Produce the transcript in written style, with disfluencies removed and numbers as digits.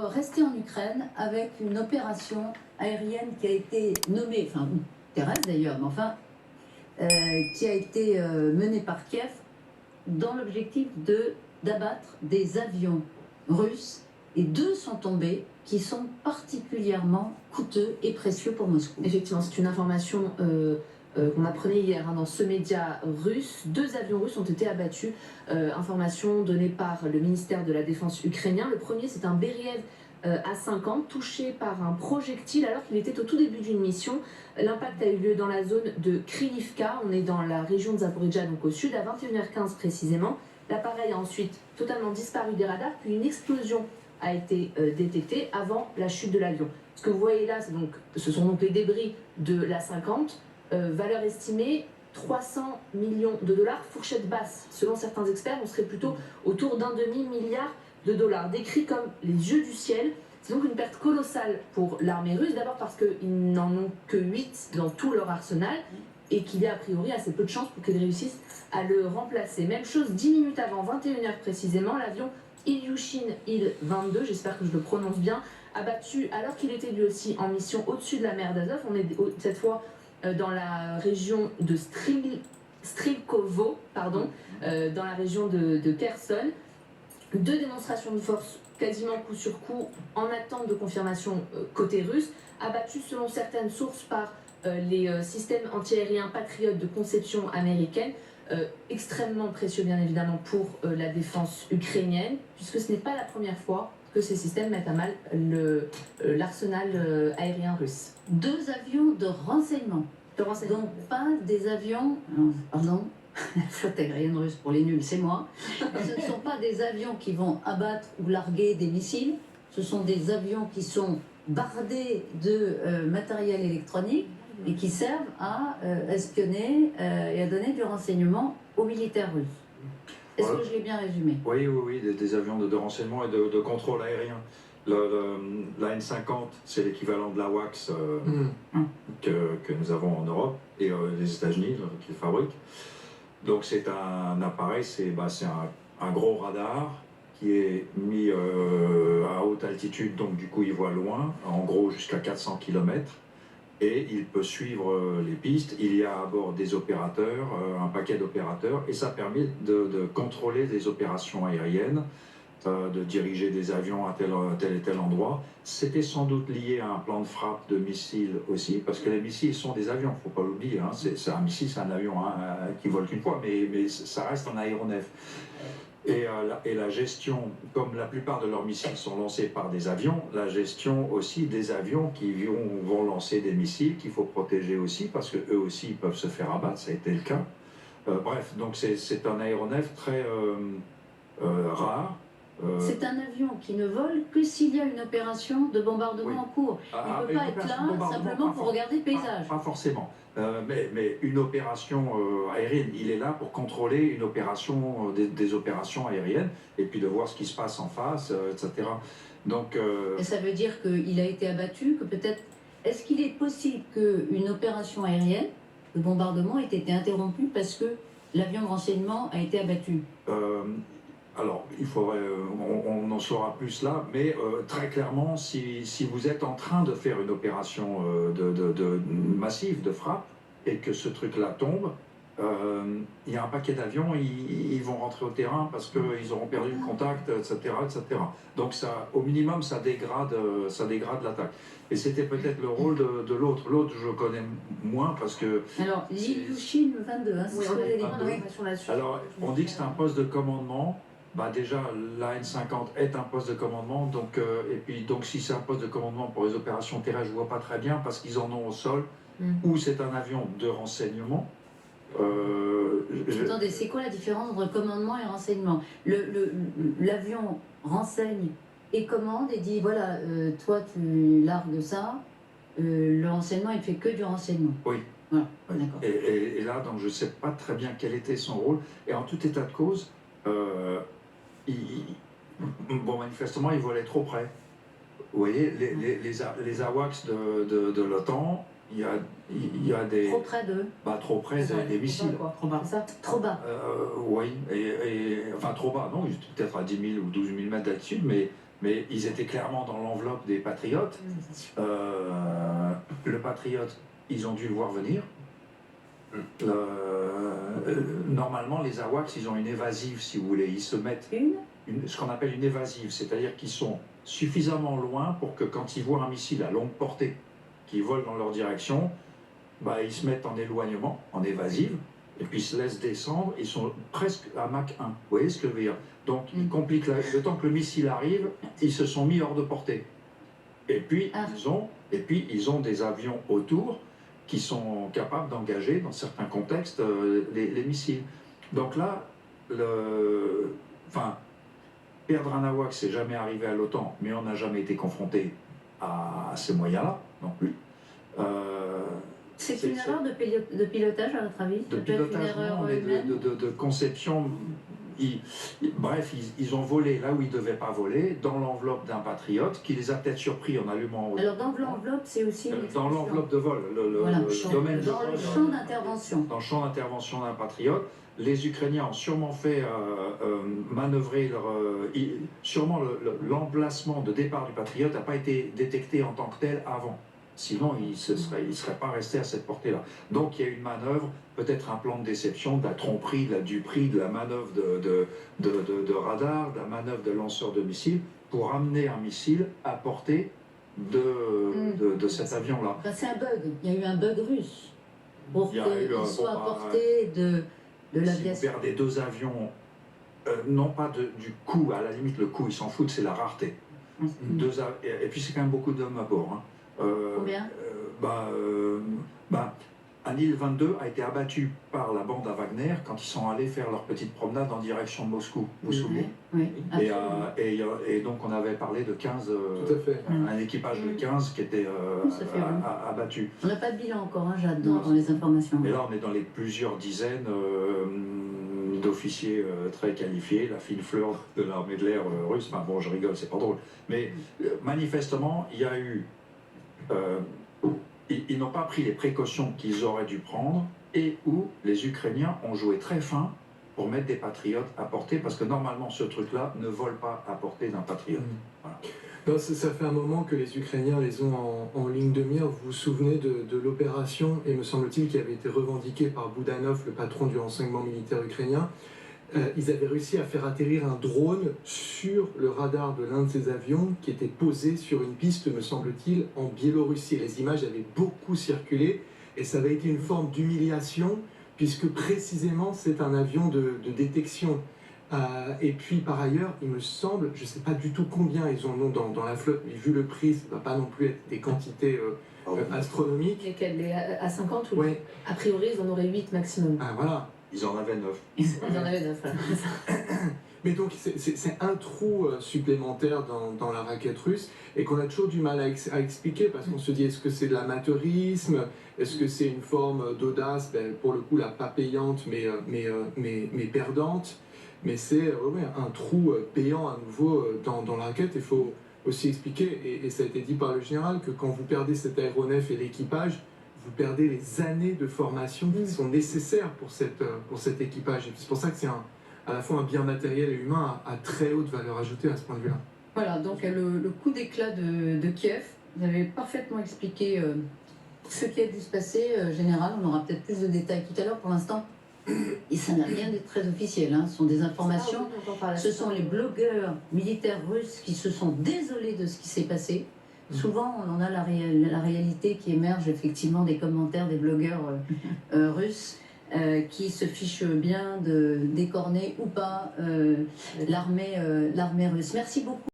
Rester en Ukraine avec une opération aérienne qui a été nommée, enfin terrestre d'ailleurs, mais enfin, qui a été menée par Kiev dans l'objectif d'abattre des avions russes, et deux sont tombés qui sont particulièrement coûteux et précieux pour Moscou. Effectivement, c'est une information qu'on apprenait hier dans ce média russe. 2 avions russes ont été abattus. Information donnée par le ministère de la Défense ukrainien. Le premier, c'est un Beriev A-50 touché par un projectile alors qu'il était au tout début d'une mission. L'impact a eu lieu dans la zone de Krivivka. On est dans la région de Zaporizhzhia, donc au sud, à 21h15 précisément. L'appareil a ensuite totalement disparu des radars, puis une explosion a été détectée avant la chute de l'avion. Ce que vous voyez là, ce sont donc les débris de l'A-50, valeur estimée 300 millions de dollars, fourchette basse. Selon certains experts, on serait plutôt autour d'un demi-milliard de dollars, décrit comme les yeux du ciel. C'est donc une perte colossale pour l'armée russe, d'abord parce qu'ils n'en ont que 8 dans tout leur arsenal, et qu'il y a a priori assez peu de chances pour qu'ils réussissent à le remplacer. Même chose, 10 minutes avant, 21h précisément, l'avion Ilyushin Il-22, j'espère que je le prononce bien, abattu alors qu'il était lui aussi en mission au-dessus de la mer d'Azov. On est cette fois dans la région de Strilkovo, dans la région de Kherson. 2 démonstrations de force quasiment coup sur coup en attente de confirmation côté russe, abattues selon certaines sources par les systèmes antiaériens Patriot de conception américaine, extrêmement précieux bien évidemment pour la défense ukrainienne, puisque ce n'est pas la première fois que ces systèmes mettent à mal l'arsenal aérien russe. 2 avions de renseignement. Donc pas des avions, pardon, la flotte aérienne russe pour les nuls, c'est moi. Ce ne sont pas des avions qui vont abattre ou larguer des missiles, ce sont des avions qui sont bardés de matériel électronique et qui servent à espionner et à donner du renseignement aux militaires russes. Est-ce que je l'ai bien résumé? Oui, des avions de renseignement et de contrôle aérien. La N50, c'est l'équivalent de l'AWACS que nous avons en Europe et les États-Unis qui le fabriquent. Donc c'est un appareil, c'est un gros radar qui est mis à haute altitude, donc du coup il voit loin, en gros jusqu'à 400 km. Et il peut suivre les pistes. Il y a à bord des opérateurs, un paquet d'opérateurs, et ça permet de contrôler les opérations aériennes, de diriger des avions à tel et tel endroit. C'était sans doute lié à un plan de frappe de missiles aussi, parce que les missiles sont des avions, il ne faut pas l'oublier. Hein. Un missile, c'est un avion qui vole qu'une fois, mais ça reste un aéronef. Et la gestion, comme la plupart de leurs missiles sont lancés par des avions, la gestion aussi des avions qui vont lancer des missiles qu'il faut protéger aussi, parce qu'eux aussi peuvent se faire abattre, ça a été le cas. Bref, donc c'est un aéronef très rare. C'est un avion qui ne vole que s'il y a une opération de bombardement en cours. Il ne peut pas être là simplement pour regarder le paysage. Pas forcément. Mais une opération aérienne, il est là pour contrôler une opération, des opérations aériennes, et puis de voir ce qui se passe en face, etc. Donc, et ça veut dire qu'il a été abattu, que peut-être... Est-ce qu'il est possible qu'une opération aérienne de bombardement ait été interrompue parce que l'avion de renseignement a été abattu? Alors, il faudrait, on en saura plus là, mais très clairement, si vous êtes en train de faire une opération massive de frappe et que ce truc-là tombe, il y a un paquet d'avions, ils vont rentrer au terrain parce qu'ils auront perdu le contact, etc., etc. Donc, ça, au minimum, ça dégrade l'attaque. Et c'était peut-être le rôle de l'autre. L'autre, je connais moins parce que... Alors, l'Ilyushin 22, hein, c'est là-dessus. Alors, on dit que c'est un poste de commandement. Déjà, la N50 est un poste de commandement, donc, et puis donc si c'est un poste de commandement pour les opérations terrestres, je ne vois pas très bien, parce qu'ils en ont au sol, ou c'est un avion de renseignement. Attendez, c'est quoi la différence entre commandement et renseignement? L'avion renseigne et commande et dit, voilà, toi tu largues ça, le renseignement il fait que du renseignement. Oui. Voilà, d'accord. Et là, donc, je ne sais pas très bien quel était son rôle, et en tout état de cause, manifestement, il volait trop près. Vous voyez, les AWACS de l'OTAN, il y a des... Trop près d'eux. Trop près des missiles. Trop bas. Ça, trop bas. Oui, enfin trop bas, non, peut-être à 10 000 ou 12 000 mètres d'altitude, mais mais ils étaient clairement dans l'enveloppe des patriotes. Le patriote, ils ont dû le voir venir. Normalement, les AWACS, ils ont une évasive, si vous voulez. Ils se mettent ce qu'on appelle une évasive, c'est-à-dire qu'ils sont suffisamment loin pour que quand ils voient un missile à longue portée qui vole dans leur direction, bah, ils se mettent en éloignement, en évasive, et puis ils se laissent descendre. Ils sont presque à Mach 1. Vous voyez ce que je veux dire? Donc, ils compliquent le temps que le missile arrive, ils se sont mis hors de portée. Et puis, ils ont des avions autour qui sont capables d'engager, dans certains contextes, les missiles. Donc là, perdre un AWACS, c'est jamais arrivé à l'OTAN, mais on n'a jamais été confronté à ces moyens-là non plus. C'est une erreur de pilotage, à votre avis? De pilotage, non, mais de conception. Bref, ils ont volé là où ils ne devaient pas voler, dans l'enveloppe d'un patriote, qui les a peut-être surpris en allumant... Alors dans l'enveloppe, c'est aussi... Dans l'enveloppe de vol, voilà, le domaine de vol. Dans le champ d'intervention. Dans le champ d'intervention d'un patriote. Les Ukrainiens ont sûrement fait manœuvrer sûrement l'emplacement de départ du patriote n'a pas été détecté en tant que tel avant. Sinon, il ne serait pas resté à cette portée-là. Donc, il y a une manœuvre, peut-être un plan de déception, de la tromperie, de la duperie, de la manœuvre de radar, de la manœuvre de lanceur de missiles, pour amener un missile à portée de cet avion-là. Ben, c'est un bug. Il y a eu un bug russe pour qu'il soit à portée de l'aviation. Si vous perdez 2 avions, non pas du coût, à la limite, le coût, ils s'en foutent, c'est la rareté. Et puis, c'est quand même beaucoup d'hommes à bord. Hein. Combien Anil 22 a été abattu par la bande à Wagner quand ils sont allés faire leur petite promenade en direction de Moscou. Vous vous souvenez? Oui, et donc on avait parlé de 15, un équipage de 15 qui était abattu. On n'a pas de bilan encore, hein, Jade, dans les informations. Mais là on est dans les plusieurs dizaines d'officiers très qualifiés, la fine fleur de l'armée de l'air russe. Enfin bon, je rigole, c'est pas drôle. Mais manifestement, il y a eu... ils n'ont pas pris les précautions qu'ils auraient dû prendre et où les Ukrainiens ont joué très fin pour mettre des patriotes à portée, parce que normalement ce truc-là ne vole pas à portée d'un patriote. Voilà. Non, ça fait un moment que les Ukrainiens les ont en ligne de mire. Vous vous souvenez de l'opération, et me semble-t-il, qui avait été revendiquée par Boudanov, le patron du renseignement militaire ukrainien. Ils avaient réussi à faire atterrir un drone sur le radar de l'un de ces avions qui était posé sur une piste, me semble-t-il, en Biélorussie. Les images avaient beaucoup circulé et ça avait été une forme d'humiliation puisque précisément c'est un avion de détection. Et puis par ailleurs, il me semble, je ne sais pas du tout combien ils en ont dans la flotte, mais vu le prix, ça ne va pas non plus être des quantités astronomiques. Lesquelles, à 50 ou a priori ils en auraient 8 maximum. Ah voilà. Ils en avaient 9. Ils en avaient 9, voilà. Mais donc c'est un trou supplémentaire dans la raquette russe et qu'on a toujours du mal à expliquer parce qu'on se dit est-ce que c'est de l'amateurisme, est-ce que c'est une forme d'audace, pour le coup là pas payante mais perdante, mais c'est un trou payant à nouveau dans la raquette. Il faut aussi expliquer, et ça a été dit par le général, que quand vous perdez cet aéronef et l'équipage, vous perdez les années de formation qui sont nécessaires pour cet équipage. Et c'est pour ça que c'est à la fois un bien matériel et humain à très haute valeur ajoutée à ce point de vue-là. Voilà, donc le coup d'éclat de Kiev, vous avez parfaitement expliqué ce qui a dû se passer. Général, on aura peut-être plus de détails tout à l'heure. Pour l'instant, et ça n'a rien d'être très officiel, hein. Ce sont des informations. Ce sont les blogueurs militaires russes qui se sont désolés de ce qui s'est passé. Souvent, on a la réalité qui émerge effectivement des commentaires des blogueurs russes qui se fichent bien de décorner ou pas l'armée russe. Merci beaucoup.